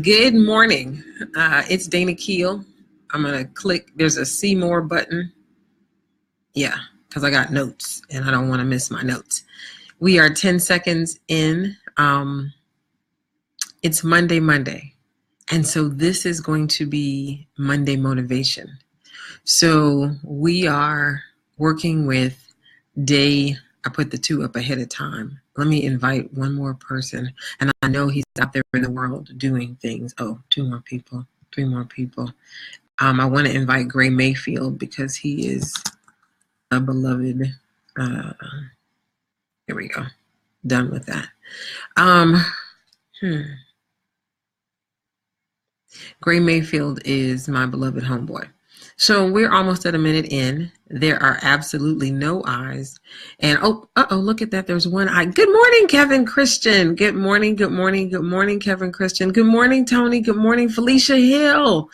Good morning. It's Dana Keel. I'm going to click. There's a see more button. Yeah, because I got notes and I don't want to miss my notes. We are 10 seconds in. It's Monday. And so this is going to be Monday motivation. So we are working with day. I put the 2 up ahead of time. Let me invite one more person. And I know he's out there in the world doing things. Oh, 2 more people, 3 more people. I want to invite Gray Mayfield because he is a beloved. Here we go. Done with that. Gray Mayfield is my beloved homeboy. So we're almost at a minute in. There are absolutely no eyes. And look at that. There's one eye. Good morning, Kevin Christian. Good morning, Kevin Christian. Good morning, Tony. Good morning, Felicia Hill.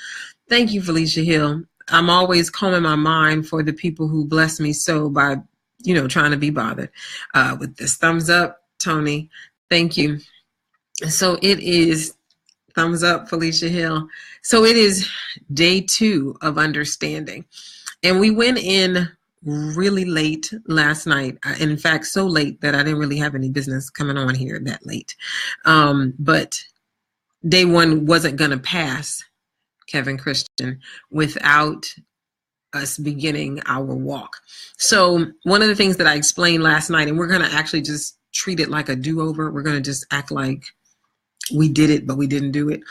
Thank you, Felicia Hill. I'm always combing my mind for the people who bless me so by, trying to be bothered. With this thumbs up, Tony. Thank you. So it is thumbs up, Felicia Hill. So it is day 2 of understanding. And we went in really late last night. And in fact, so late that I didn't really have any business coming on here that late. But day 1 wasn't going to pass, Kevin Christian, without us beginning our walk. So one of the things that I explained last night, and we're going to actually just treat it like a do-over. We're going to just act like we did it, but we didn't do it.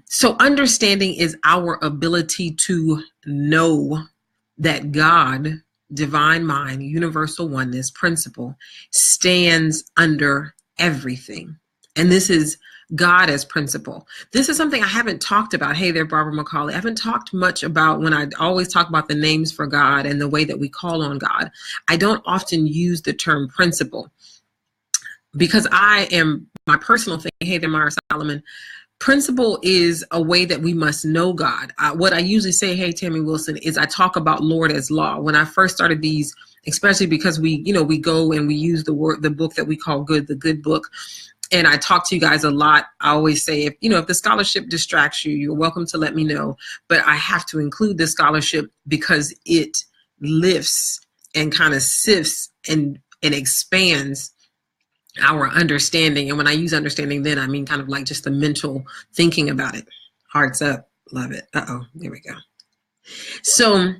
So understanding is our ability to know that God, divine mind, universal oneness principle, stands under everything. And this is God as principle. This is something I haven't talked about. Hey there, Barbara McCauley. I haven't talked much about when I always talk about the names for God and the way that we call on God. I don't often use the term principle because my personal thing. Hey there, Myra Solomon. Principle is a way that we must know God. What I usually say, hey, Tammy Wilson, is I talk about Lord as law. When I first started these, especially because we go and we use the book that we call good, the good book. And I talk to you guys a lot. I always say, if the scholarship distracts you, you're welcome to let me know. But I have to include the scholarship because it lifts and kind of sifts and expands our understanding. And when I use understanding, then I mean kind of like just the mental thinking about it. Hearts up. Love it. There we go. So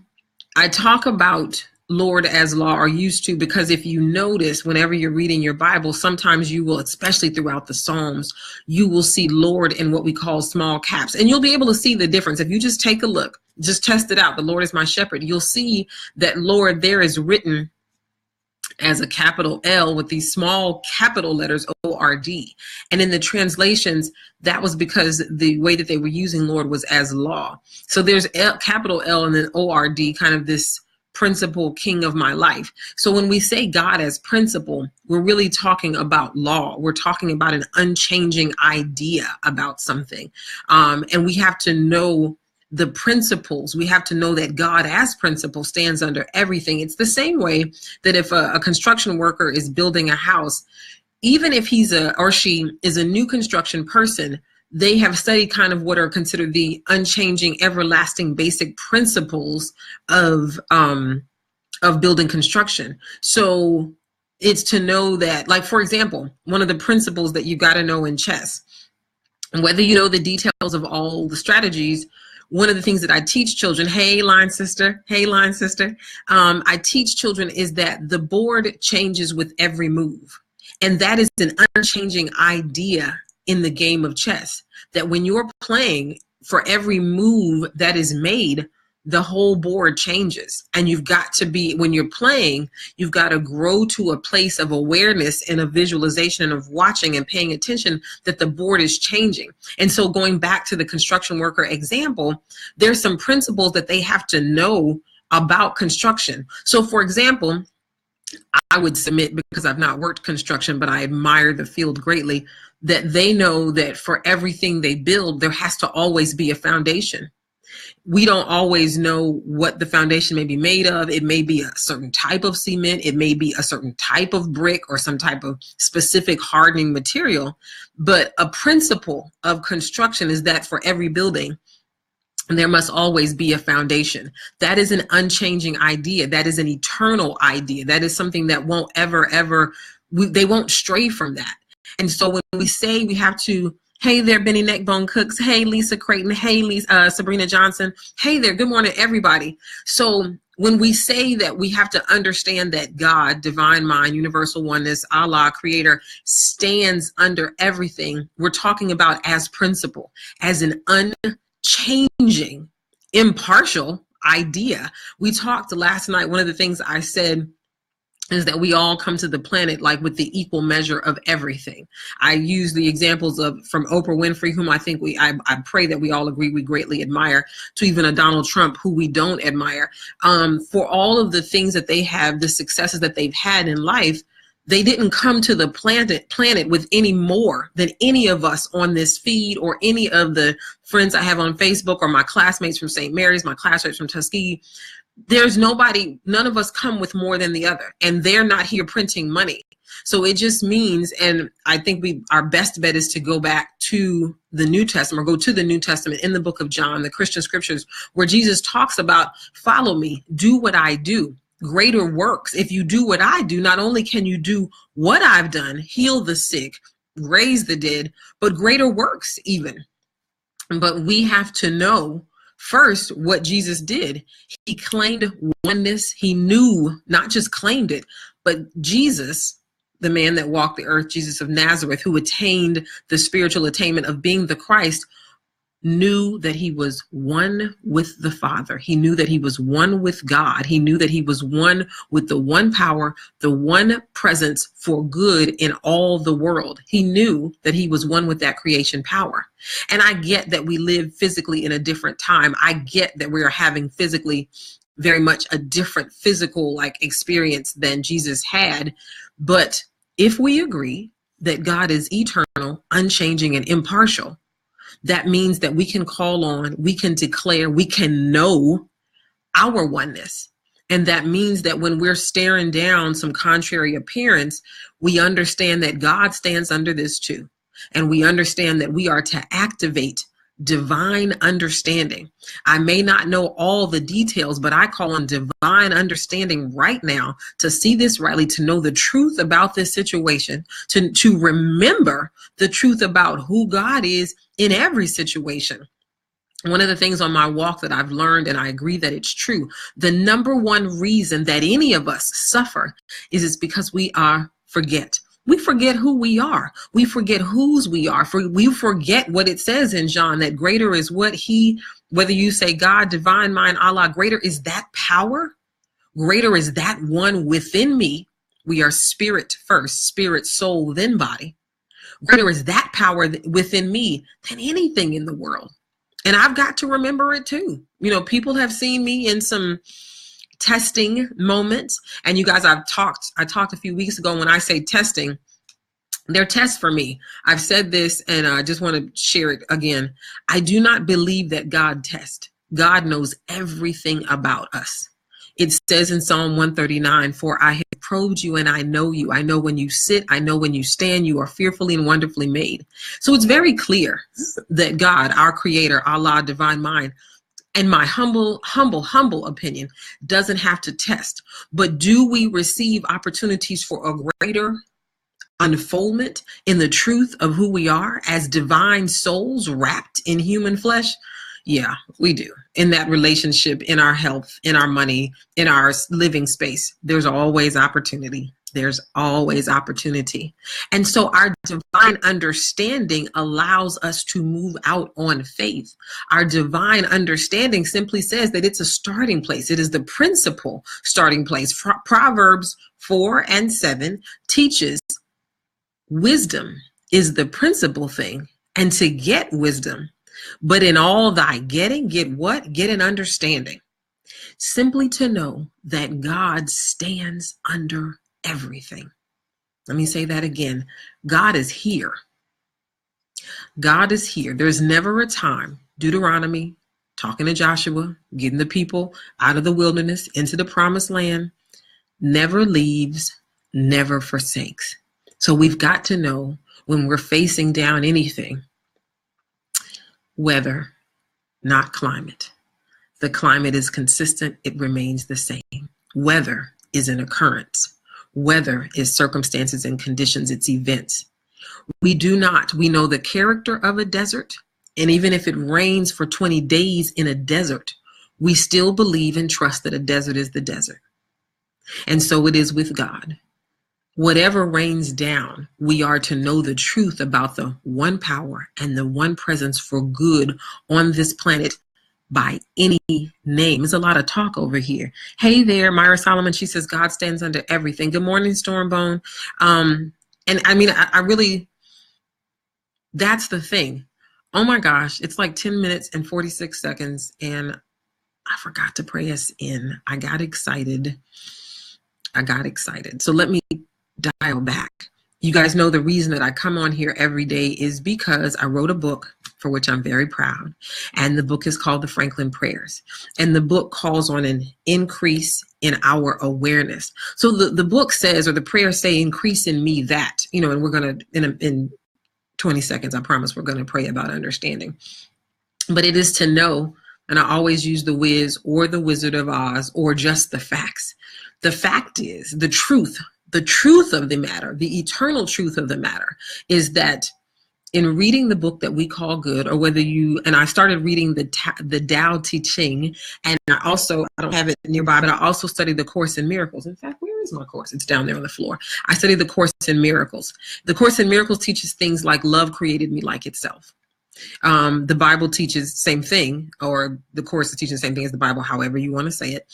I talk about Lord as law, or used to, because if you notice, whenever you're reading your Bible, sometimes you will, especially throughout the Psalms, you will see Lord in what we call small caps. And you'll be able to see the difference. If you just take a look, just test it out. The Lord is my shepherd. You'll see that Lord there is written as a capital L with these small capital letters O-R-D. And in the translations, that was because the way that they were using Lord was as law. So there's capital L and then O-R-D, kind of this principle, king of my life. So when we say God as principle, we're really talking about law. We're talking about an unchanging idea about something. And we have to know the principles. We have to know that God as principle stands under everything. It's the same way that if a construction worker is building a house, even if he's or she is a new construction person, they have studied kind of what are considered the unchanging, everlasting, basic principles of building construction. So it's to know that, like, for example, one of the principles that you got to know in chess, whether you know the details of all the strategies, one of the things that I teach children, hey line sister, I teach children is that the board changes with every move. And that is an unchanging idea in the game of chess, that when you're playing, for every move that is made, the whole board changes. And you've got to be, when you're playing, you've got to grow to a place of awareness and a visualization of watching and paying attention that the board is changing. And so going back to the construction worker example, there's some principles that they have to know about construction. So for example, I would submit, because I've not worked construction, but I admire the field greatly, that they know that for everything they build, there has to always be a foundation. We don't always know what the foundation may be made of. It may be a certain type of cement. It may be a certain type of brick or some type of specific hardening material. But a principle of construction is that for every building, there must always be a foundation. That is an unchanging idea. That is an eternal idea. That is something that won't ever, they won't stray from that. And so when we say we have to, hey there, Benny Neckbone Cooks. Hey, Lisa Creighton. Hey, Sabrina Johnson. Hey there. Good morning, everybody. So when we say that we have to understand that God, divine mind, universal oneness, Allah, creator, stands under everything, we're talking about as principle, as an unchanging, impartial idea. We talked last night. One of the things I said is that we all come to the planet like with the equal measure of everything. I use the examples of from Oprah Winfrey, whom I think I pray that we all agree we greatly admire, to even a Donald Trump who we don't admire. For all of the things that they have, the successes that they've had in life, they didn't come to the planet with any more than any of us on this feed or any of the friends I have on Facebook or my classmates from St. Mary's, my classmates from Tuskegee. There's nobody, none of us come with more than the other, and they're not here printing money. So it just means, and I think our best bet is to go back to the New Testament, or go to the New Testament in the book of John, the Christian scriptures, where Jesus talks about, follow me, do what I do. Greater works. If you do what I do, not only can you do what I've done, heal the sick, raise the dead, but greater works even. But we have to know first what Jesus did. He claimed oneness. He knew, not just claimed it, but Jesus, the man that walked the earth, Jesus of Nazareth, who attained the spiritual attainment of being the Christ, knew that he was one with the Father. He knew that he was one with God. He knew that he was one with the one power, the one presence for good in all the world. He knew that he was one with that creation power. And I get that we live physically in a different time. I get that we are having physically very much a different physical experience than Jesus had. But if we agree that God is eternal, unchanging, and impartial, that means that we can call on, we can declare, we can know our oneness. And that means that when we're staring down some contrary appearance, we understand that God stands under this too. And we understand that we are to activate divine understanding. I may not know all the details, but I call on divine understanding right now to see this rightly, to know the truth about this situation, to remember the truth about who God is in every situation. One of the things on my walk that I've learned, and I agree that it's true, the number one reason that any of us suffer is because we forget. We forget who we are. We forget whose we are. We forget what it says in John, that greater is whether you say God, divine mind, Allah, greater is that power. Greater is that one within me. We are spirit first, spirit, soul, then body. Greater is that power within me than anything in the world. And I've got to remember it too. People have seen me in some testing moments. And you guys, I talked a few weeks ago, when I say testing, they're tests for me. I've said this and I just want to share it again. I do not believe that God tests. God knows everything about us. It says in Psalm 139, for I have probed you and I know you. I know when you sit, I know when you stand, you are fearfully and wonderfully made. So it's very clear that God, our creator, Allah, divine mind, in my humble opinion, doesn't have to test. But do we receive opportunities for a greater unfoldment in the truth of who we are as divine souls wrapped in human flesh? Yeah, we do. In that relationship, in our health, in our money, in our living space, there's always opportunity. There's always opportunity. And so our divine understanding allows us to move out on faith. Our divine understanding simply says that it's a starting place. It is the principal starting place. Proverbs 4:7 teaches wisdom is the principal thing, and to get wisdom. But in all thy getting, get what? Get an understanding. Simply to know that God stands under everything. Let me say that again. God is here. God is here. There's never a time, Deuteronomy talking to Joshua, getting the people out of the wilderness into the promised land, never leaves, never forsakes. So we've got to know when we're facing down anything, weather, not climate. The climate is consistent. It remains the same. Weather is an occurrence. Weather is circumstances and conditions. It's events. We know the character of a desert. And even if it rains for 20 days in a desert, we still believe and trust that a desert is the desert. And so it is with God. Whatever rains down, we are to know the truth about the one power and the one presence for good on this planet by any name. There's a lot of talk over here. Hey there, Myra Solomon. She says, God stands under everything. Good morning, Stormbone. And I mean, I really, that's the thing. Oh my gosh, it's like 10 minutes and 46 seconds. And I forgot to pray us in. I got excited. So let me dial back. You guys know the reason that I come on here every day is because I wrote a book for which I'm very proud. And the book is called The Franklin Prayers. And the book calls on an increase in our awareness. So the book says, or the prayers say, increase in me that, and we're going to, in 20 seconds, I promise we're going to pray about understanding. But it is to know, and I always use the Wiz or the Wizard of Oz or just the facts. The fact is, the truth of the matter, the eternal truth of the matter is that in reading the book that we call good, or whether and I started reading the Tao Te Ching, and I don't have it nearby, but I also studied the Course in Miracles. In fact, where is my course? It's down there on the floor. I studied the Course in Miracles. The Course in Miracles teaches things like love created me like itself. The Bible teaches the same thing, or the Course is teaching the same thing as the Bible, however you want to say it.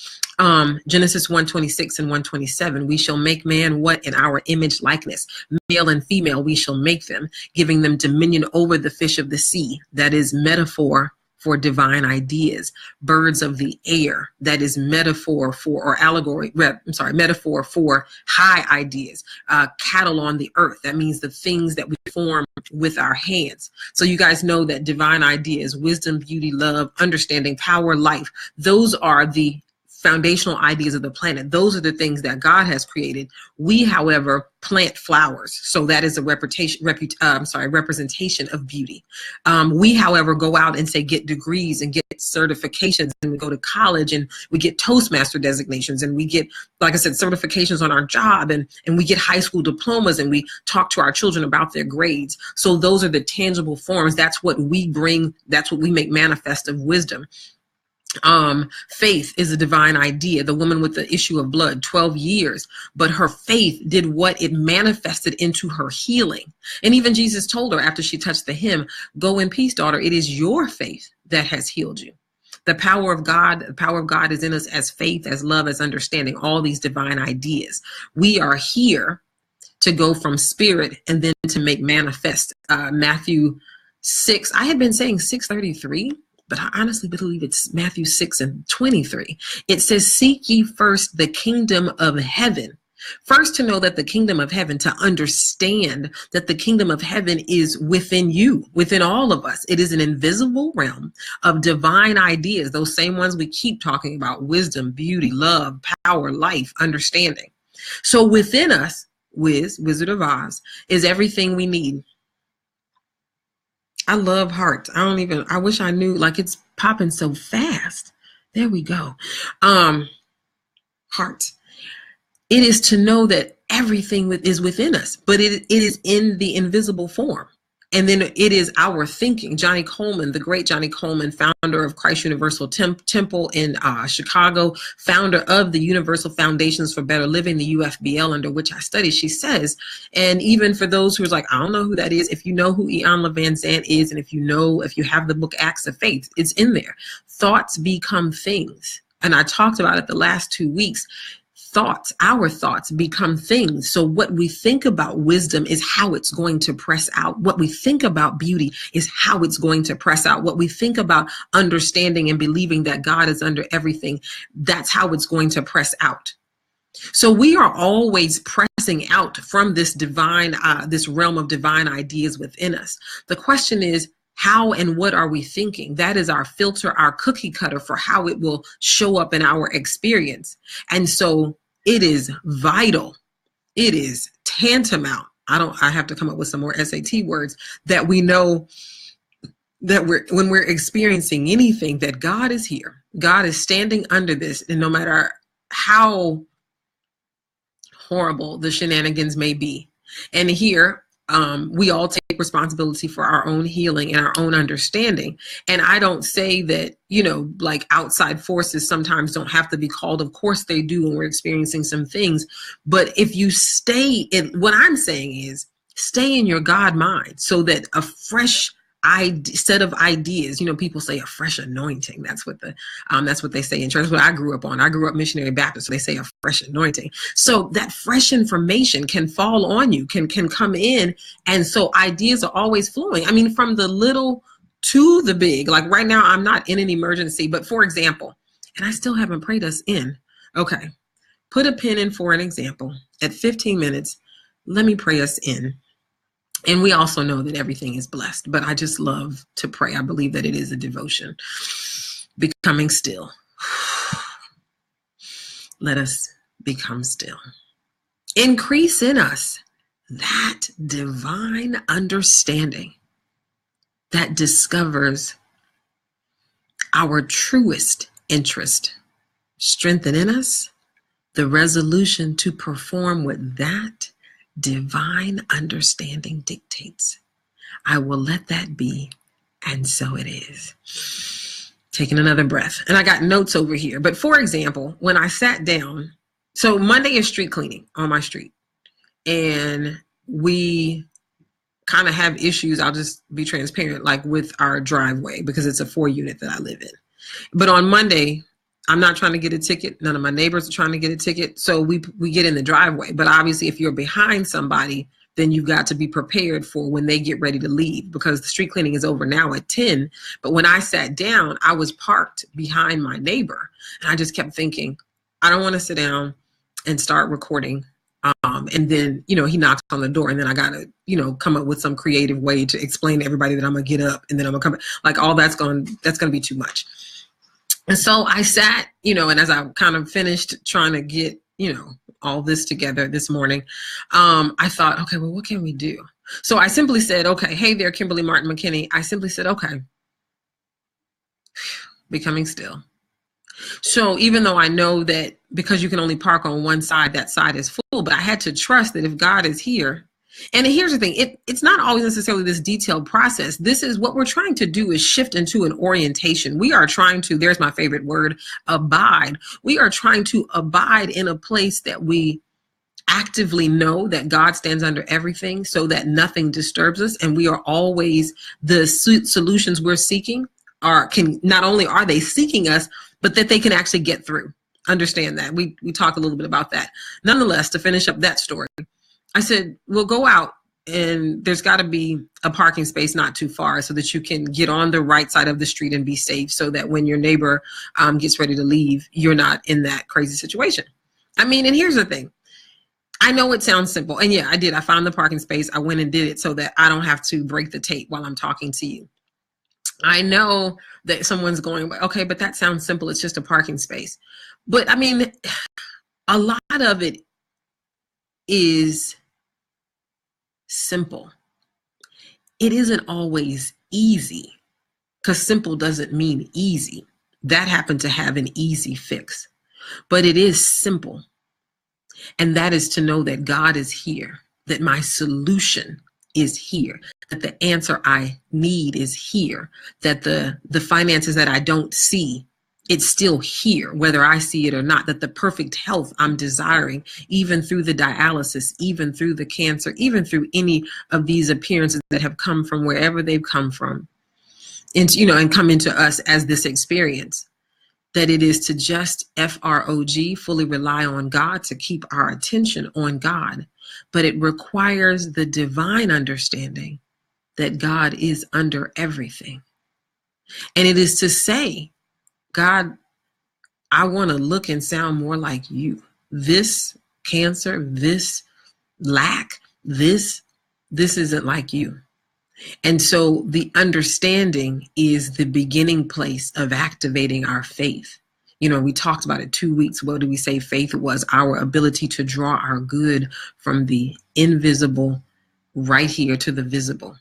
Genesis 1:26 and 1:27, we shall make man what? In our image likeness. Male and female, we shall make them, giving them dominion over the fish of the sea. That is metaphor for divine ideas. Birds of the air, that is metaphor for high ideas. Cattle on the earth, that means the things that we form with our hands. So you guys know that divine ideas, wisdom, beauty, love, understanding, power, life, those are the foundational ideas of the planet. Those are the things that God has created. We, however, plant flowers. So that is a representation of beauty. We, however, go out and get degrees and get certifications, and we go to college and we get Toastmaster designations, and we get, like I said, certifications on our job, and we get high school diplomas, and we talk to our children about their grades. So those are the tangible forms. That's what we bring. That's what we make manifest of wisdom. Faith is a divine idea. The woman with the issue of blood, 12 years, but her faith did what? It manifested into her healing. And even Jesus told her after she touched the hem, go in peace, daughter. It is your faith that has healed you. The power of God is in us as faith, as love, as understanding, all these divine ideas. We are here to go from spirit and then to make manifest. Matthew 6, I had been saying 6:33. But I honestly believe it's Matthew 6:23. It says, seek ye first the kingdom of heaven. First, to know that the kingdom of heaven, to understand that the kingdom of heaven is within you, within all of us. It is an invisible realm of divine ideas, those same ones we keep talking about: wisdom, beauty, love, power, life, understanding. So within us, Wizard of Oz, is everything we need. I love heart. I wish I knew, like, it's popping so fast. There we go. Heart. It is to know that everything is within us, but it is in the invisible form. And then it is our thinking. Johnny Coleman, the great Johnny Coleman, founder of Christ Universal Temple in Chicago, founder of the Universal Foundations for Better Living, the UFBL, under which I study, she says, and even for those who are like, I don't know who that is, if you know who Ian Van Zandt is, and if you have the book Acts of Faith, it's in there. Thoughts become things. And I talked about it the last 2 weeks. Our thoughts become things. So what we think about wisdom is how it's going to press out. What we think about beauty is how it's going to press out. What we think about understanding and believing that God is under everything, that's how it's going to press out. So we are always pressing out from this divine, this realm of divine ideas within us. The question is, How and what are we thinking? That is our filter, our cookie cutter for how it will show up in our experience. And so it is vital. It is tantamount. I have to come up with some more SAT words, that we know that when we're experiencing anything, that God is here. God is standing under this. And no matter how horrible the shenanigans may be. And here, we all take responsibility for our own healing and our own understanding. And I don't say that, like outside forces sometimes don't have to be called. Of course they do when we're experiencing some things. But if you stay in, what I'm saying is stay in your God mind, so that a fresh set of ideas, people say a fresh anointing. That's what they say in church. That's what I grew up on. I grew up missionary Baptist, so they say a fresh anointing. So that fresh information can fall on you, can come in. And so ideas are always flowing. I mean, from the little to the big. Like right now, I'm not in an emergency, but for example, and I still haven't prayed us in. Okay. Put a pin in for an example. At 15 minutes, let me pray us in. And we also know that everything is blessed, but I just love to pray. I believe that it is a devotion. Becoming still. Let us become still. Increase in us that divine understanding that discovers our truest interest. Strengthen in us the resolution to perform what that divine understanding dictates. I will let that be, and so it is. Taking another breath. And I got notes over here. But for example, when I sat down, so Monday is street cleaning on my street. And we kind of have issues, I'll just be transparent, like with our driveway, because it's a 4-unit that I live in. But on Monday, I'm not trying to get a ticket. None of my neighbors are trying to get a ticket. So we get in the driveway. But obviously, if you're behind somebody, then you've got to be prepared for when they get ready to leave, because the street cleaning is over now at 10. But when I sat down, I was parked behind my neighbor. And I just kept thinking, I don't want to sit down and start recording. And then, he knocks on the door, and then I got to, come up with some creative way to explain to everybody that I'm going to get up, and then I'm going to come, like all that's going to be too much. And so I sat, and as I kind of finished trying to get, all this together this morning, I thought, okay, well, what can we do? So I simply said, okay, hey there, Kimberly Martin McKinney. I simply said, okay, becoming still. So even though I know that because you can only park on one side, that side is full, but I had to trust that if God is here. And here's the thing, it's not always necessarily this detailed process. This is what we're trying to do, is shift into an orientation. We are trying to, there's my favorite word, abide. We are trying to abide in a place that we actively know that God stands under everything, so that nothing disturbs us. And we are always, the solutions we're seeking not only are they seeking us, but that they can actually get through. Understand that. We talk a little bit about that. Nonetheless, to finish up that story, I said, we'll go out, and there's got to be a parking space not too far so that you can get on the right side of the street and be safe, so that when your neighbor gets ready to leave, you're not in that crazy situation. I mean, and here's the thing. I know it sounds simple. And yeah, I did. I found the parking space. I went and did it so that I don't have to break the tape while I'm talking to you. I know that someone's going, okay, but that sounds simple. It's just a parking space. But I mean, a lot of it is simple. It isn't always easy, because simple doesn't mean easy. That happened to have an easy fix, but it is simple. And that is to know that God is here, that my solution is here, that the answer I need is here, that the finances that I don't see, it's still here, whether I see it or not, that the perfect health I'm desiring, even through the dialysis, even through the cancer, even through any of these appearances that have come from wherever they've come from, and come into us as this experience, that it is to just FROG, fully rely on God, to keep our attention on God. But it requires the divine understanding that God is under everything. And it is to say, God, I want to look and sound more like you. This cancer, this lack, this isn't like you. And so the understanding is the beginning place of activating our faith. You know, we talked about it 2 weeks. What did we say faith was? Our ability to draw our good from the invisible right here to the visible,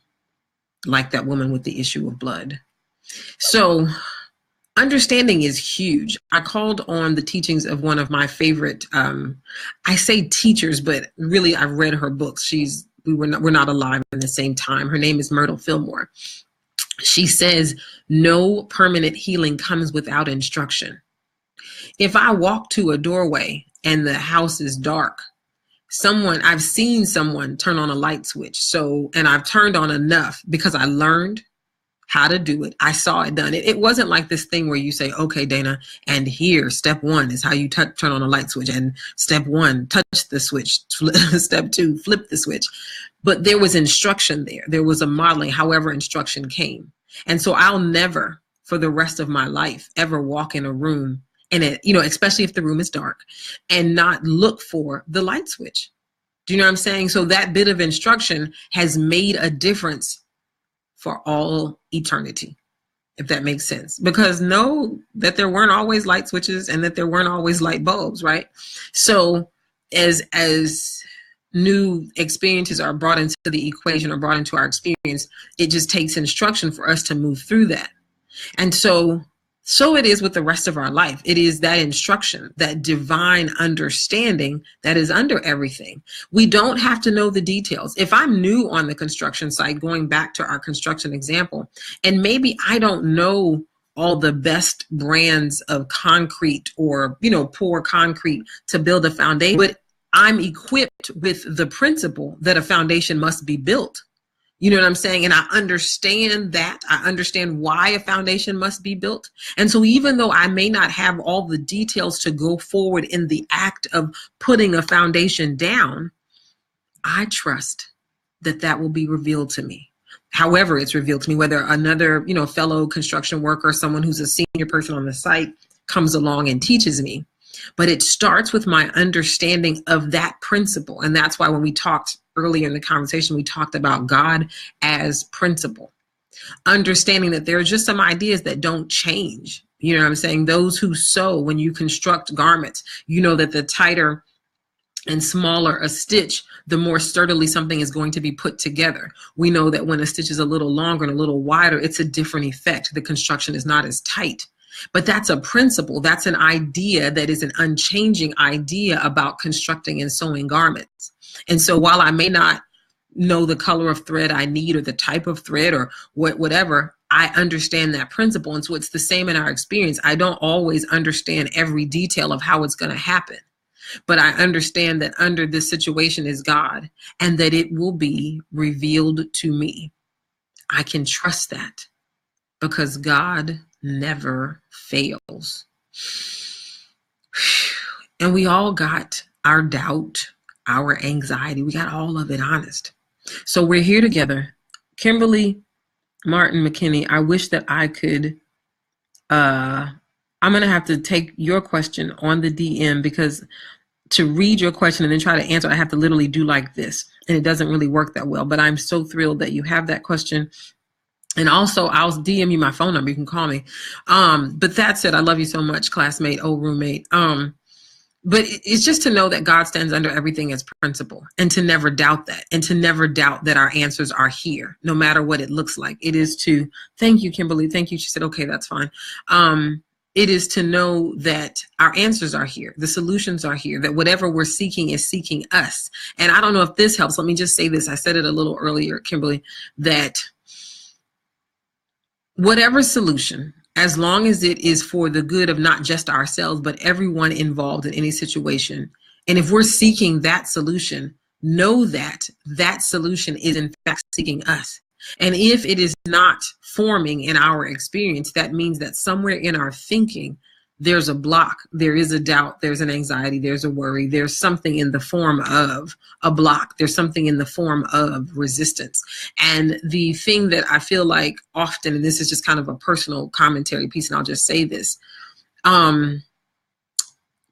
like that woman with the issue of blood. So understanding is huge. I called on the teachings of one of my favorite, I say teachers, but really I've read her books. We're not alive in the same time. Her name is Myrtle Fillmore. She says, no permanent healing comes without instruction. If I walk to a doorway and the house is dark, I've seen someone turn on a light switch. And I've turned on enough because I learned how to do it. I saw it done. It wasn't like this thing where you say, okay, Dana, and here, step 1 is how you turn on a light switch. And step 1, touch the switch. Step 2, flip the switch. But there was instruction there. There was a modeling, however instruction came. And so I'll never, for the rest of my life, ever walk in a room, and especially if the room is dark, and not look for the light switch. Do you know what I'm saying? So that bit of instruction has made a difference for all eternity, if that makes sense. Because know that there weren't always light switches and that there weren't always light bulbs, right? So as new experiences are brought into the equation or brought into our experience, it just takes instruction for us to move through that. And so it is with the rest of our life. It is that instruction, that divine understanding that is under everything. We don't have to know the details. If I'm new on the construction site, going back to our construction example, and maybe I don't know all the best brands of concrete or, pour concrete to build a foundation, but I'm equipped with the principle that a foundation must be built. You know what I'm saying? And I understand that. I understand why a foundation must be built. And so even though I may not have all the details to go forward in the act of putting a foundation down, I trust that will be revealed to me. However it's revealed to me, whether another, fellow construction worker, someone who's a senior person on the site comes along and teaches me. But it starts with my understanding of that principle. And that's why when we talked earlier in the conversation, we talked about God as principle. Understanding that there are just some ideas that don't change. You know what I'm saying? Those who sew, when you construct garments, you know that the tighter and smaller a stitch, the more sturdily something is going to be put together. We know that when a stitch is a little longer and a little wider, it's a different effect. The construction is not as tight. But that's a principle. That's an idea that is an unchanging idea about constructing and sewing garments. And so while I may not know the color of thread I need or the type of thread or whatever, I understand that principle. And so it's the same in our experience. I don't always understand every detail of how it's going to happen, but I understand that under this situation is God and that it will be revealed to me. I can trust that because God never fails. And we all got our doubt, our anxiety. We got all of it, honest. So we're here together. Kimberly Martin McKinney, I wish that I could, I'm going to have to take your question on the DM because to read your question and then try to answer, I have to literally do like this. And it doesn't really work that well, but I'm so thrilled that you have that question. And also, I'll DM you my phone number. You can call me. But that said, I love you so much, classmate, old roommate. But it's just to know that God stands under everything as principle and to never doubt that and to never doubt that our answers are here, no matter what it looks like. It is to, thank you, Kimberly. Thank you. She said, okay, that's fine. It is to know that our answers are here. The solutions are here, that whatever we're seeking is seeking us. And I don't know if this helps. Let me just say this. I said it a little earlier, Kimberly, that whatever solution, as long as it is for the good of not just ourselves, but everyone involved in any situation. And if we're seeking that solution, know that that solution is in fact seeking us. And if it is not forming in our experience, that means that somewhere in our thinking, there's a block, there is a doubt, there's an anxiety, there's a worry, there's something in the form of a block, there's something in the form of resistance. And the thing that I feel like often, and this is just kind of a personal commentary piece, and I'll just say this,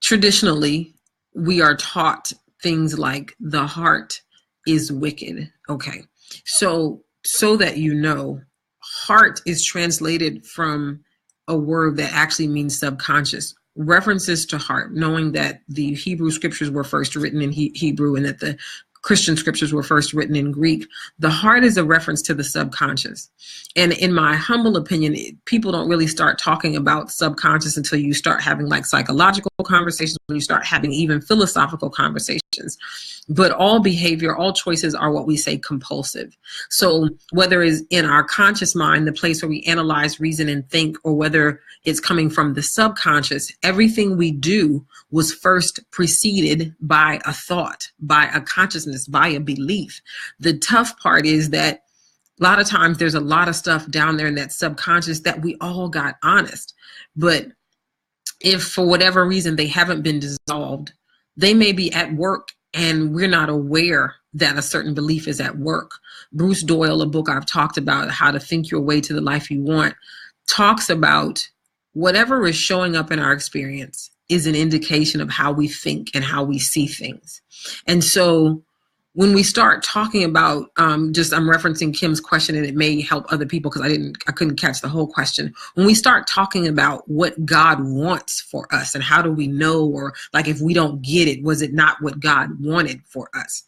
traditionally, we are taught things like the heart is wicked. Okay, so so that you know, heart is translated from a word that actually means subconscious. References to heart, knowing that the Hebrew scriptures were first written in Hebrew and that the Christian scriptures were first written in Greek. The heart is a reference to the subconscious. And in my humble opinion, people don't really start talking about subconscious until you start having like psychological conversations, when you start having even philosophical conversations. But all behavior, all choices are what we say compulsive. So whether it's in our conscious mind, the place where we analyze, reason, and think, or whether it's coming from the subconscious, everything we do was first preceded by a thought, by a consciousness, by a belief. The tough part is that a lot of times there's a lot of stuff down there in that subconscious that we all got honest. But if for whatever reason they haven't been dissolved, they may be at work and we're not aware that a certain belief is at work. Bruce Doyle, a book I've talked about, How to Think Your Way to the Life You Want, talks about whatever is showing up in our experience is an indication of how we think and how we see things. And so when we start talking about, I'm referencing Kim's question and it may help other people because I couldn't catch the whole question. When we start talking about what God wants for us and how do we know, or like if we don't get it, was it not what God wanted for us?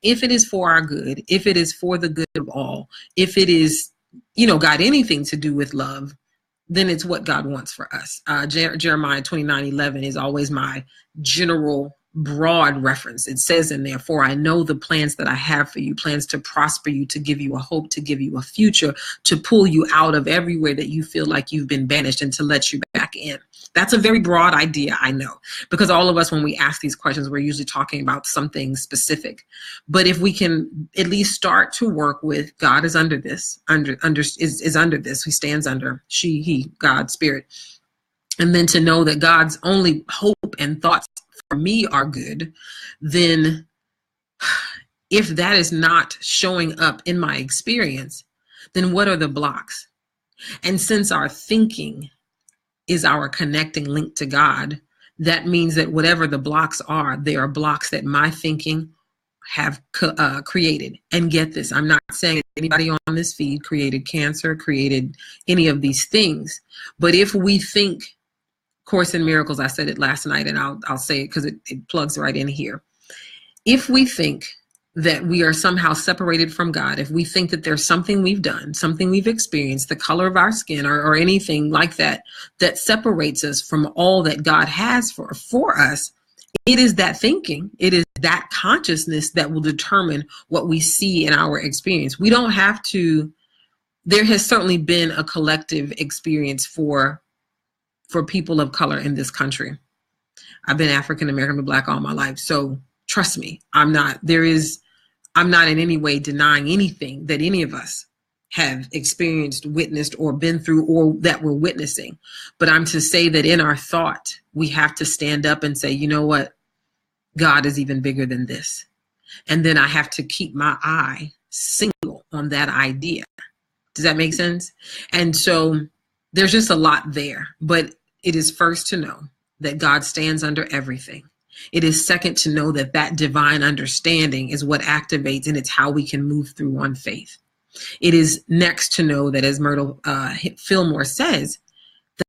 If it is for our good, if it is for the good of all, if it is, got anything to do with love, then it's what God wants for us. Jeremiah 29:11 is always my general broad reference. It says in there, for I know the plans that I have for you, plans to prosper you, to give you a hope, to give you a future, to pull you out of everywhere that you feel like you've been banished and to let you back in. That's a very broad idea, I know, because all of us, when we ask these questions, we're usually talking about something specific. But if we can at least start to work with God is under this, is under this, he stands under, she, he, God, spirit. And then to know that God's only hope and thoughts for me are good, then if that is not showing up in my experience, then what are the blocks? And since our thinking is our connecting link to God, that means that whatever the blocks are, they are blocks that my thinking have created. And get this, I'm not saying anybody on this feed created cancer, created any of these things. But if we think, Course in Miracles, I said it last night and I'll say it because it plugs right in here. If we think that we are somehow separated from God, if we think that there's something we've done, something we've experienced, the color of our skin or anything like that, that separates us from all that God has for us, it is that thinking, it is that consciousness that will determine what we see in our experience. We don't have to, there has certainly been a collective experience for people of color in this country. I've been African American and Black all my life. So trust me, I'm not in any way denying anything that any of us have experienced, witnessed, or been through, or that we're witnessing. But I'm to say that in our thought, we have to stand up and say, you know what? God is even bigger than this. And then I have to keep my eye single on that idea. Does that make sense? And so there's just a lot there, but it is first to know that God stands under everything. It is second to know that that divine understanding is what activates, and it's how we can move through on faith. It is next to know that, as Myrtle Fillmore says,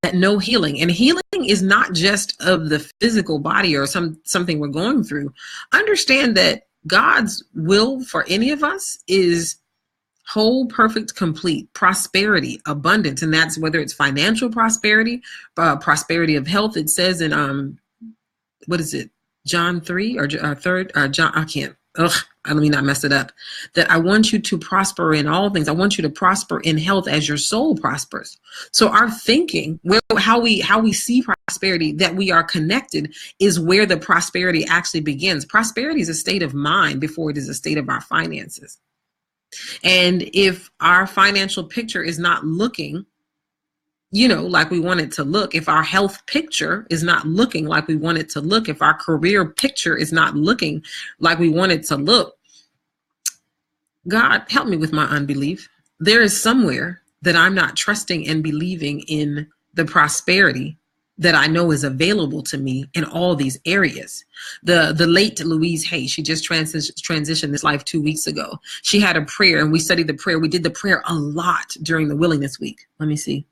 that no healing, and healing is not just of the physical body or something we're going through. Understand that God's will for any of us is whole, perfect, complete prosperity, abundance. And that's whether it's financial prosperity, prosperity of health. It says in, what is it? John 3 or John, I can't, let me not mess it up, that I want you to prosper in all things. I want you to prosper in health as your soul prospers. So our thinking, how we see prosperity, that we are connected, is where the prosperity actually begins. Prosperity is a state of mind before it is a state of our finances. And if our financial picture is not looking, like we want it to look, if our health picture is not looking like we want it to look, if our career picture is not looking like we want it to look, God, help me with my unbelief. There is somewhere that I'm not trusting and believing in the prosperity that I know is available to me in all these areas. The late Louise Hay, she just transitioned this life 2 weeks ago. She had a prayer, and we studied the prayer. We did the prayer a lot during the Willingness Week. Let me see.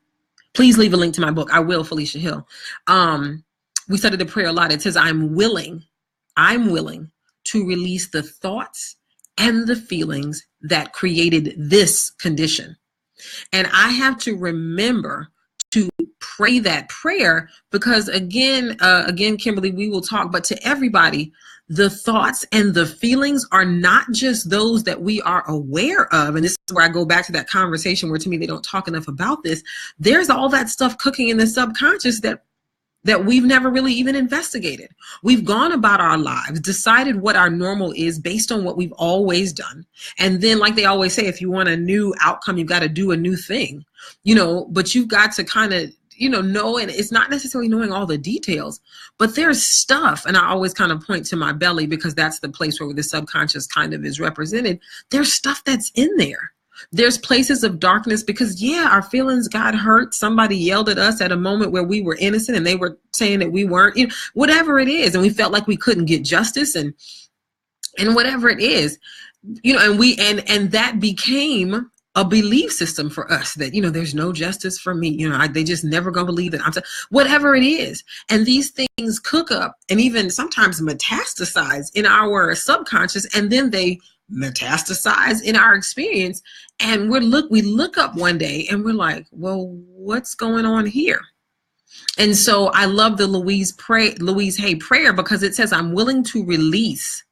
Please leave a link to my book. I will, Felicia Hill. We studied the prayer a lot. It says, I'm willing to release the thoughts and the feelings that created this condition. And I have to remember to pray that prayer because again, Kimberly, we will talk, but to everybody, the thoughts and the feelings are not just those that we are aware of. And this is where I go back to that conversation where to me, they don't talk enough about this. There's all that stuff cooking in the subconscious that we've never really even investigated. We've gone about our lives, decided what our normal is based on what we've always done. And then, like they always say, if you want a new outcome, you've got to do a new thing, but you've got to kind of, know, and it's not necessarily knowing all the details, but there's stuff. And I always kind of point to my belly because that's the place where the subconscious kind of is represented. There's stuff that's in there. There's places of darkness because, our feelings got hurt. Somebody yelled at us at a moment where we were innocent and they were saying that we weren't, whatever it is. And we felt like we couldn't get justice and whatever it is, and that became a belief system for us that, there's no justice for me. They just never gonna believe that whatever it is. And these things cook up and even sometimes metastasize in our subconscious, and then they metastasize in our experience. And we look up one day and we're like, well, what's going on here? And so I love the Louise Hay prayer because it says, I'm willing to release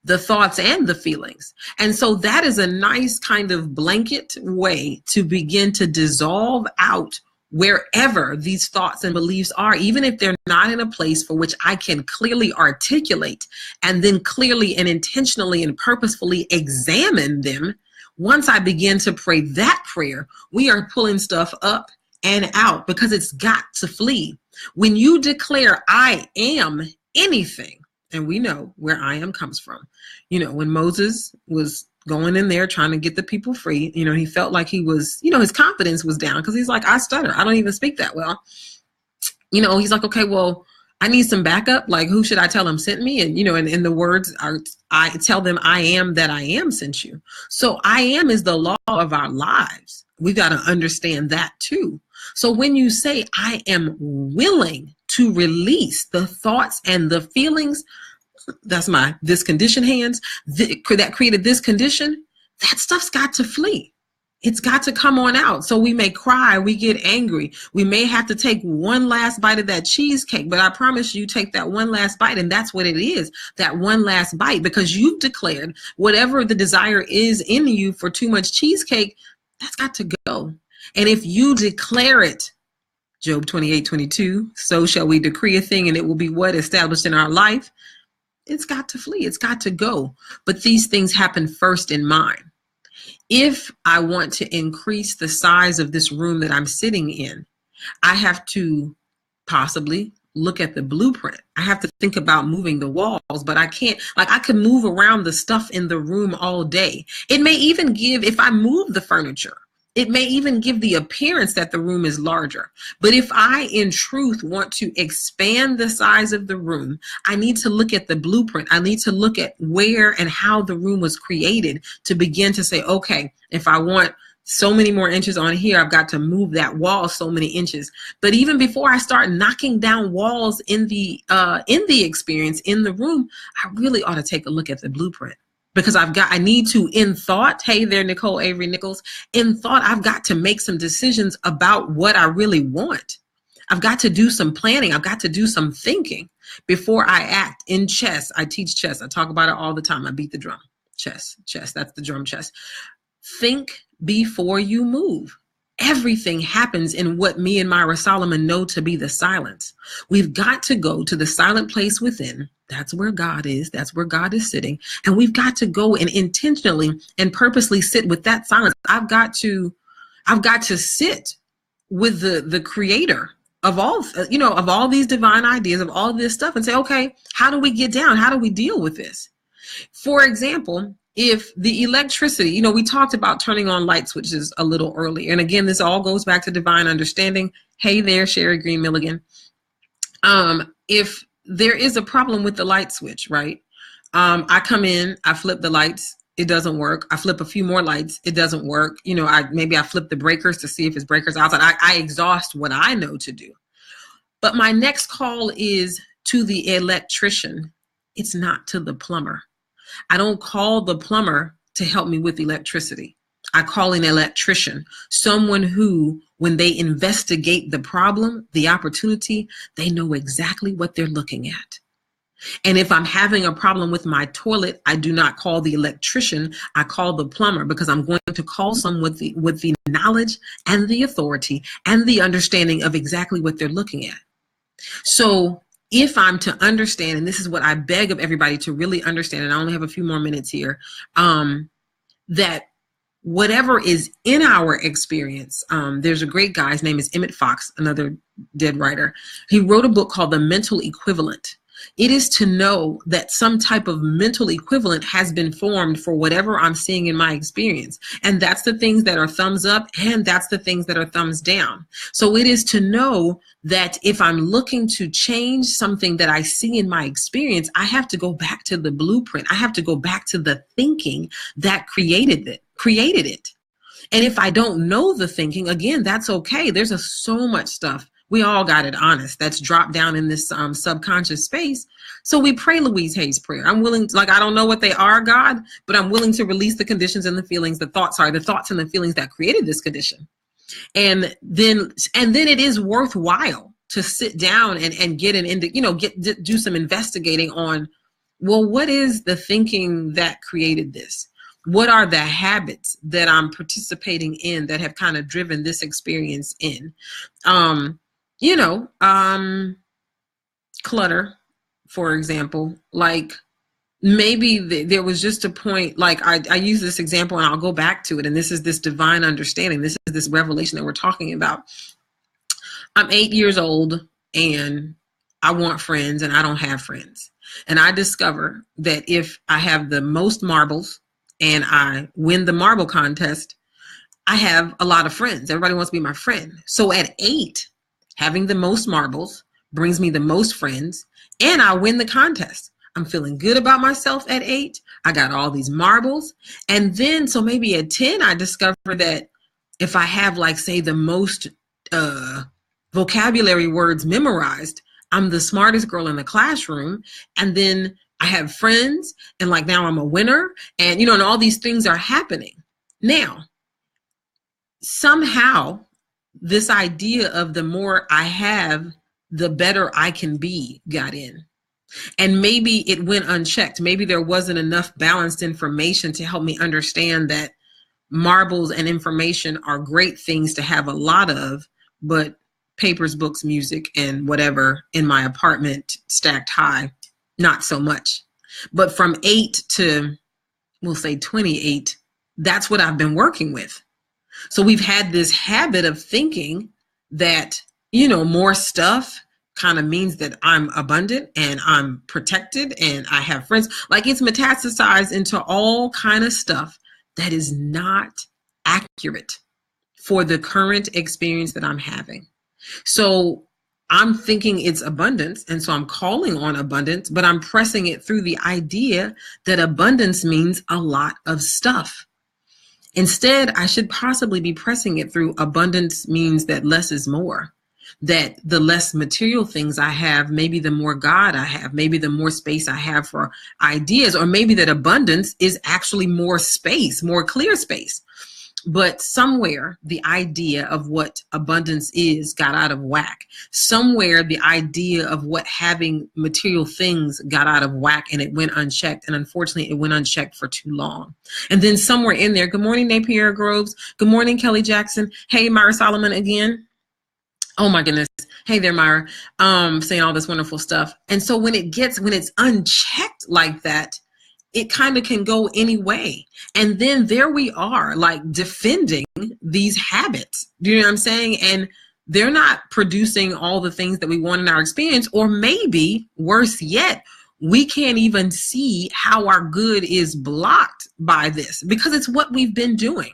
the thoughts and the feelings. And so that is a nice kind of blanket way to begin to dissolve out wherever these thoughts and beliefs are, even if they're not in a place for which I can clearly articulate and then clearly and intentionally and purposefully examine them. Once I begin to pray that prayer, we are pulling stuff up and out because it's got to flee. When you declare I am anything, and we know where I am comes from. When Moses was going in there trying to get the people free, he felt like he was, his confidence was down because he's like, I stutter. I don't even speak that well. He's like, okay, well, I need some backup. Like, who should I tell them sent me? And, and the words are, I tell them I am that I am sent you. So I am is the law of our lives. We've got to understand that too. So when you say I am willing to release the thoughts and the feelings, that's this condition hands that created this condition, that stuff's got to flee. It's got to come on out. So we may cry, we get angry. We may have to take one last bite of that cheesecake, but I promise you take that one last bite, and that's what it is, that one last bite, because you've declared whatever the desire is in you for too much cheesecake, that's got to go. And if you declare it, Job 28:22, so shall we decree a thing and it will be what? Established in our life. It's got to flee. It's got to go. But these things happen first in mind. If I want to increase the size of this room that I'm sitting in, I have to possibly look at the blueprint. I have to think about moving the walls, but I can't, I could move around the stuff in the room all day. It may even give, if I move the furniture, it may even give the appearance that the room is larger. But if I, in truth, want to expand the size of the room, I need to look at the blueprint. I need to look at where and how the room was created to begin to say, okay, if I want so many more inches on here, I've got to move that wall so many inches. But even before I start knocking down walls in the experience in the room, I really ought to take a look at the blueprint. Because I need to, in thought, hey there, Nicole Avery Nichols, in thought, I've got to make some decisions about what I really want. I've got to do some planning. I've got to do some thinking before I act. In chess, I teach chess. I talk about it all the time. I beat the drum. Chess, that's the drum chess. Think before you move. Everything happens in what me and Myra Solomon know to be the silence. We've got to go to the silent place within. That's where God is. That's where God is sitting. And we've got to go and intentionally and purposely sit with that silence. I've got to sit with the creator of all, of all these divine ideas, of all this stuff, and say, okay, how do we get down? How do we deal with this? For example, if the electricity, we talked about turning on light switches a little earlier. And again, this all goes back to divine understanding. Hey there, Sherry Green Milligan. If there is a problem with the light switch, right? I come in, I flip the lights, it doesn't work. I flip a few more lights, it doesn't work. Maybe I flip the breakers to see if it's breakers outside. I exhaust what I know to do. But my next call is to the electrician. It's not to the plumber. I don't call the plumber to help me with electricity. I call an electrician, someone who, when they investigate the problem, the opportunity, they know exactly what they're looking at. And if I'm having a problem with my toilet, I do not call the electrician, I call the plumber, because I'm going to call someone with the knowledge and the authority and the understanding of exactly what they're looking at. So if I'm to understand, and this is what I beg of everybody to really understand, and I only have a few more minutes here, that whatever is in our experience, there's a great guy, his name is Emmett Fox, another dead writer. He wrote a book called The Mental Equivalent. It is to know that some type of mental equivalent has been formed for whatever I'm seeing in my experience. And that's the things that are thumbs up, and that's the things that are thumbs down. So it is to know that if I'm looking to change something that I see in my experience, I have to go back to the blueprint. I have to go back to the thinking that created it. And if I don't know the thinking, again, that's okay. There's so much stuff. We all got it honest. That's dropped down in this subconscious space. So we pray Louise Hay's prayer. I'm willing to, I don't know what they are, God, but I'm willing to release the conditions and the feelings, the thoughts and the feelings that created this condition. And then it is worthwhile to sit down and do some investigating on, well, what is the thinking that created this? What are the habits that I'm participating in that have kind of driven this experience in? Clutter, for example, like maybe there was just a point, like I use this example and I'll go back to it. And this is this divine understanding. This is this revelation that we're talking about. I'm 8 years old and I want friends and I don't have friends. And I discover that if I have the most marbles and I win the marble contest, I have a lot of friends. Everybody wants to be my friend. So at 8, having the most marbles brings me the most friends, and I win the contest. I'm feeling good about myself at 8. I got all these marbles. And then, so maybe at 10, I discover that if I have, like, say, the most vocabulary words memorized, I'm the smartest girl in the classroom. And then I have friends, and like now I'm a winner, and and all these things are happening. Now, somehow this idea of the more I have, the better I can be got in. And maybe it went unchecked. Maybe there wasn't enough balanced information to help me understand that marbles and information are great things to have a lot of, but papers, books, music, and whatever in my apartment stacked high, not so much. But from 8 to, we'll say 28, that's what I've been working with. So we've had this habit of thinking that, more stuff kind of means that I'm abundant and I'm protected and I have friends. Like, it's metastasized into all kind of stuff that is not accurate for the current experience that I'm having. So I'm thinking it's abundance, and so I'm calling on abundance, but I'm pressing it through the idea that abundance means a lot of stuff. Instead, I should possibly be pressing it through abundance means that less is more, that the less material things I have, maybe the more God I have, maybe the more space I have for ideas, or maybe that abundance is actually more space, more clear space. But somewhere the idea of what abundance is got out of whack. Somewhere the idea of what having material things got out of whack, and it went unchecked. And unfortunately, it went unchecked for too long. And then somewhere in there, good morning, Napier Groves. Good morning, Kelly Jackson. Hey, Myra Solomon again. Oh my goodness. Hey there, Myra. Saying all this wonderful stuff. And so when it's unchecked like that, it kind of can go any way. And then there we are, like, defending these habits. Do you know what I'm saying? And they're not producing all the things that we want in our experience, or maybe worse yet, we can't even see how our good is blocked by this because it's what we've been doing.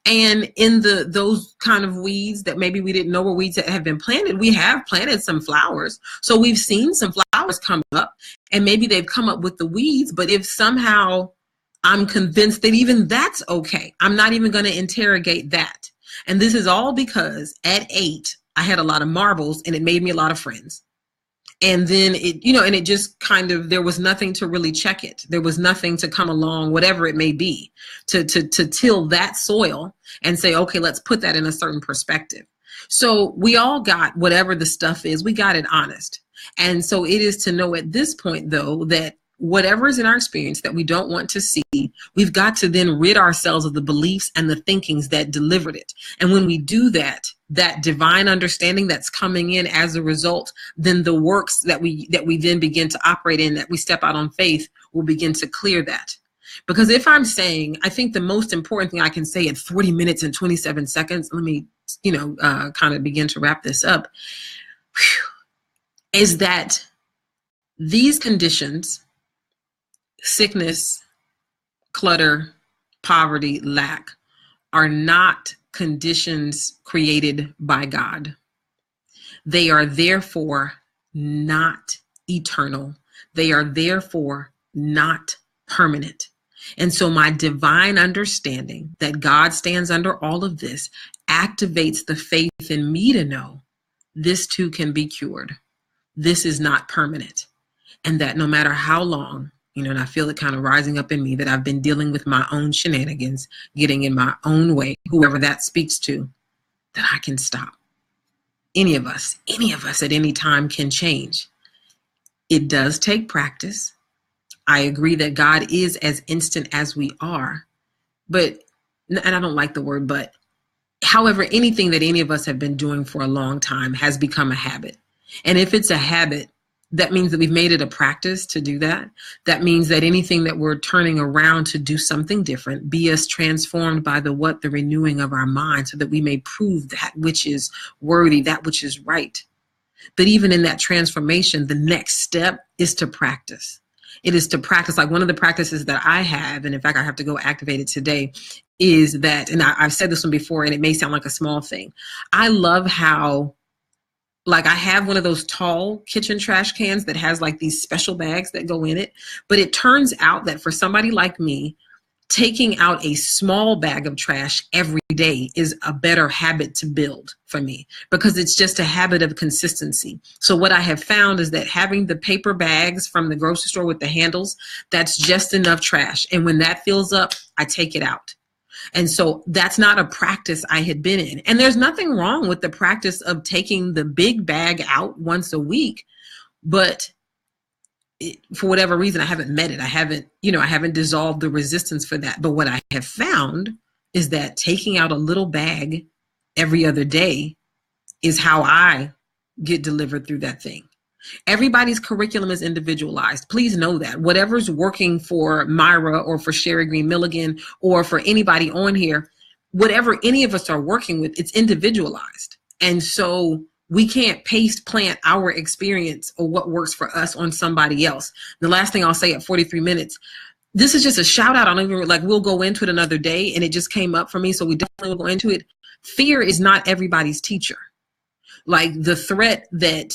And in those kind of weeds that maybe we didn't know were weeds that have been planted, we have planted some flowers. So we've seen some flowers come up, and maybe they've come up with the weeds. But if somehow I'm convinced that even that's okay, I'm not even going to interrogate that. And this is all because at 8, I had a lot of marbles, and it made me a lot of friends. And then and it just kind of, there was nothing to really check it. There was nothing to come along, whatever it may be, to till that soil and say, okay, let's put that in a certain perspective. So we all got whatever the stuff is, we got it honest. And so it is to know at this point, though, that whatever is in our experience that we don't want to see, we've got to then rid ourselves of the beliefs and the thinkings that delivered it. And when we do that, that divine understanding that's coming in as a result, then the works that we then begin to operate in, that we step out on faith, will begin to clear that. Because if I'm saying, I think the most important thing I can say at 40 minutes and 27 seconds, let me, kind of begin to wrap this up, is that these conditions, sickness, clutter, poverty, lack, are not conditions created by God. They are therefore not eternal. They are therefore not permanent. And so my divine understanding that God stands under all of this activates the faith in me to know this too can be cured. This is not permanent. And that no matter how long, and I feel it kind of rising up in me, that I've been dealing with my own shenanigans, getting in my own way, whoever that speaks to, that I can stop. Any of us at any time can change. It does take practice. I agree that God is as instant as we are, and I don't like the word, but however, anything that any of us have been doing for a long time has become a habit. And if it's a habit, that means that we've made it a practice to do that. That means that anything that we're turning around to do something different, be us transformed by the renewing of our mind, so that we may prove that which is worthy, that which is right. But even in that transformation, the next step is to practice. It is to practice. Like one of the practices that I have, and in fact, I have to go activate it today, is that, and I've said this one before, and it may sound like a small thing. I love how, like, I have one of those tall kitchen trash cans that has like these special bags that go in it. But it turns out that for somebody like me, taking out a small bag of trash every day is a better habit to build for me, because it's just a habit of consistency. So what I have found is that having the paper bags from the grocery store with the handles, that's just enough trash. And when that fills up, I take it out. And so that's not a practice I had been in. And there's nothing wrong with the practice of taking the big bag out once a week. But for whatever reason, I haven't met it. I haven't dissolved the resistance for that. But what I have found is that taking out a little bag every other day is how I get delivered through that thing. Everybody's curriculum is individualized. Please know that. Whatever's working for Myra or for Sherry Green Milligan or for anybody on here, whatever any of us are working with, it's individualized. And so we can't paste plant our experience or what works for us on somebody else. The last thing I'll say at 43 minutes, this is just a shout out. I don't even, we'll go into it another day, and it just came up for me. So we definitely will go into it. Fear is not everybody's teacher. Like the threat that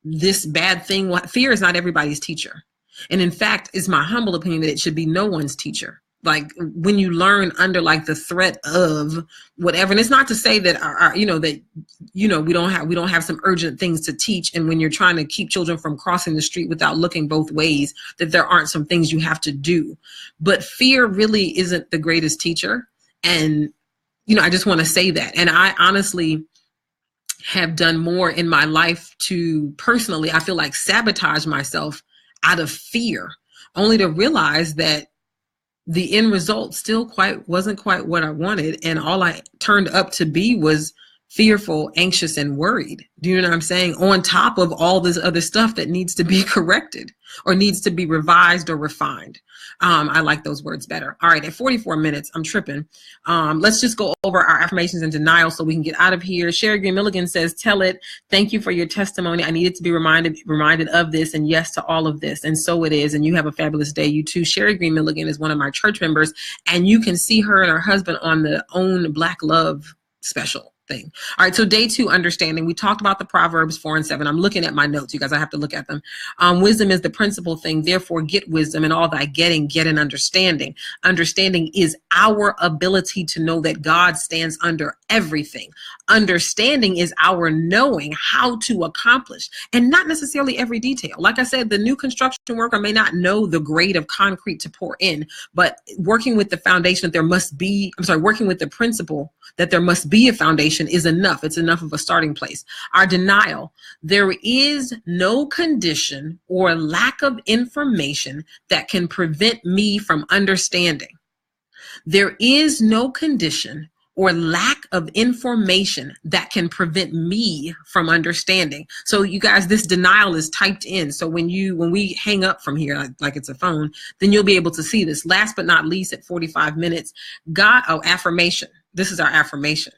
this bad thing, fear is not everybody's teacher. And in fact, it's my humble opinion that it should be no one's teacher. Like when you learn under like the threat of whatever, and it's not to say that we don't have some urgent things to teach. And when you're trying to keep children from crossing the street without looking both ways, that there aren't some things you have to do. But fear really isn't the greatest teacher. And, I just want to say that. And I honestly have done more in my life to personally, I feel like, sabotage myself out of fear, only to realize that the end result still wasn't quite what I wanted. And all I turned up to be was fearful, anxious, and worried. Do you know what I'm saying? On top of all this other stuff that needs to be corrected or needs to be revised or refined. I like those words better. All right, at 44 minutes, I'm tripping. Let's just go over our affirmations and denial so we can get out of here. Sherry Green Milligan says, tell it, thank you for your testimony. I needed to be reminded of this, and yes to all of this. And so it is. And you have a fabulous day. You too. Sherry Green Milligan is one of my church members, and you can see her and her husband on the Own Black Love special thing. All right, so day 2, understanding. We talked about the Proverbs 4 and 7. I'm looking at my notes, you guys. I have to look at them. Wisdom is the principal thing. Therefore, get wisdom, and all thy getting, get an understanding. Understanding is our ability to know that God stands under everything. Understanding is our knowing how to accomplish, and not necessarily every detail. Like I said, the new construction worker may not know the grade of concrete to pour in, but working with the foundation that working with the principle that there must be a foundation is enough. It's enough of a starting place. Our denial, there is no condition or lack of information that can prevent me from understanding. There is no condition or lack of information that can prevent me from understanding. So you guys, this denial is typed in. So when we hang up from here, like it's a phone, then you'll be able to see this. Last but not least, at 45 minutes, affirmation. This is our affirmation.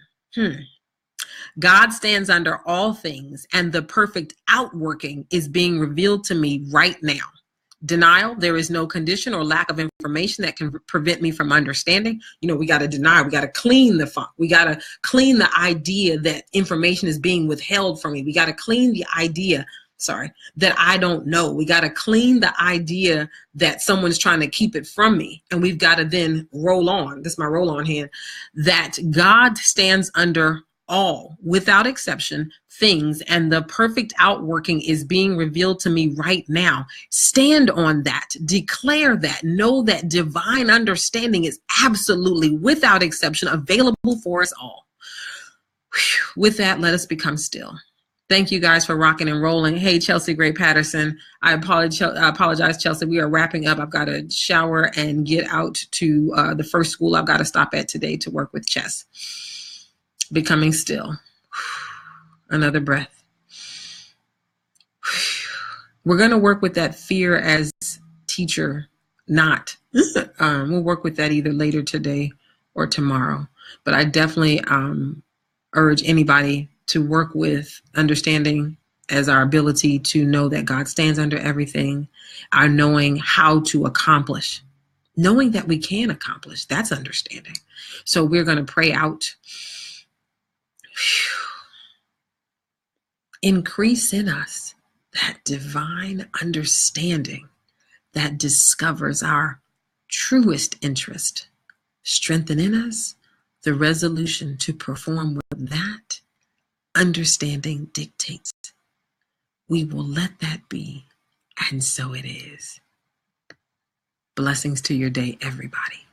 God stands under all things, and the perfect outworking is being revealed to me right now. Denial, there is no condition or lack of information that can prevent me from understanding. We got to deny. We got to clean the funk. We got to clean the idea that information is being withheld from me. We got to clean the idea, that I don't know. We got to clean the idea that someone's trying to keep it from me. And we've got to then roll on. This is my roll on hand. That God stands under all, without exception, things, and the perfect outworking is being revealed to me right now. Stand on that. Declare that. Know that divine understanding is absolutely, without exception, available for us all. With that, let us become still. Thank you guys for rocking and rolling. Hey, Chelsea Gray Patterson. I apologize, Chelsea. We are wrapping up. I've got to shower and get out to the first school I've got to stop at today to work with chess. Becoming still. Another breath. We're going to work with that fear as teacher, not. We'll work with that either later today or tomorrow. But I definitely urge anybody to work with understanding as our ability to know that God stands under everything, our knowing how to accomplish, knowing that we can accomplish. That's understanding. So we're going to pray out. Increase in us that divine understanding that discovers our truest interest. Strengthen in us the resolution to perform with that understanding dictates. We will let that be, and so it is. Blessings to your day, everybody.